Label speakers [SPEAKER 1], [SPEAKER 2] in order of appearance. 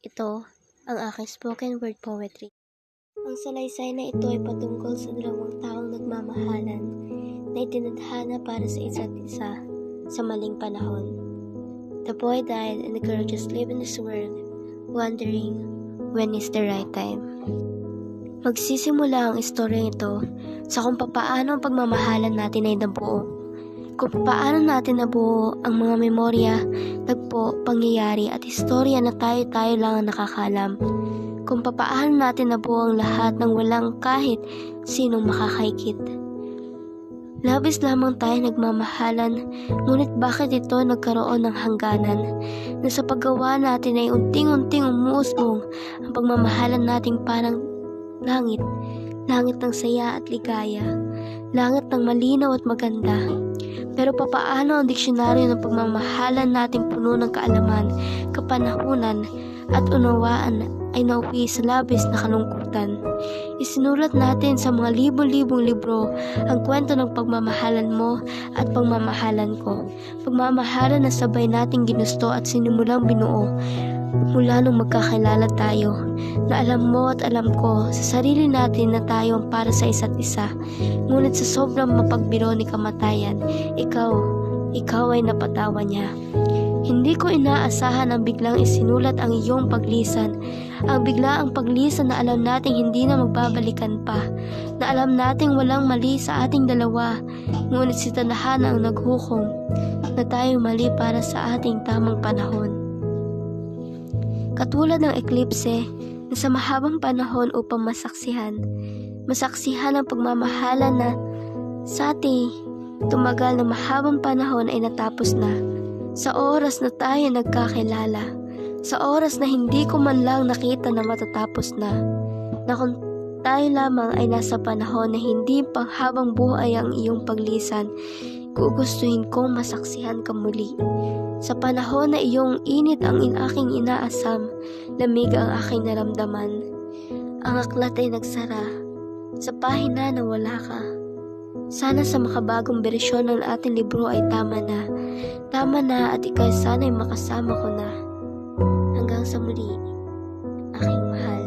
[SPEAKER 1] Ito ang aking spoken word poetry. Ang salaysay na ito ay patungkol sa dalawang taong nagmamahalan na itinadhana para sa isa't isa sa maling panahon. The boy died and the girl just lived in this world, wondering when is the right time. Magsisimula ang istoryang ito sa kung papaano ang pagmamahalan natin ay nabuo. Kung paano natin nabuo ang mga memorya, tagpo, pangyayari at istorya na tayo-tayo lang ang nakakalam. Kung papaano natin nabuo ang lahat ng walang kahit sinong makakaikit. Labis lamang tayo nagmamahalan, ngunit bakit ito nagkaroon ng hangganan? Na sa paggawa natin ay unting-unting umuusbong ang pagmamahalan nating parang langit. Langit ng saya at ligaya. Langit ng malinaw at maganda. Pero papaano ang diksyonaryo ng pagmamahalan nating puno ng kaalaman, kapanahunan at unawaan ay nauwi sa labis na kalungkutan. Isinulat natin sa mga libong-libong libro ang kwento ng pagmamahalan mo at pagmamahalan ko. Pagmamahalan na sabay nating ginusto at sinimulang binuo mula nung magkakilala tayo, na alam mo at alam ko sa sarili natin na tayo ang para sa isa't isa. Ngunit sa sobrang mapagbiro ni kamatayan, ikaw ay napatawan niya. Hindi ko inaasahan ang biglang isinulat ang iyong paglisan. Ang biglaang paglisan na alam nating hindi na magbabalikan pa. Na alam nating walang mali sa ating dalawa. Ngunit si tadhana ang naghukom na tayo mali para sa ating tamang panahon. Katulad ng eklipse na sa mahabang panahon upang masaksihan ang pagmamahalan na sa ating tumagal na mahabang panahon ay natapos na. Sa oras na tayo nagkakilala, sa oras na hindi ko man lang nakita na matatapos na kung tayo lamang ay nasa panahon na hindi panghabang buhay ang iyong paglisan, gugustuhin kong masaksihan ka muli. Sa panahon na iyong init ang aking inaasam, lamig ang aking naramdaman. Ang aklat ay nagsara sa pahina na wala ka. Sana sa makabagong bersyon ng ating libro ay tama na at ikaw sana'y makasama ko na. Hanggang sa muli, aking mahal.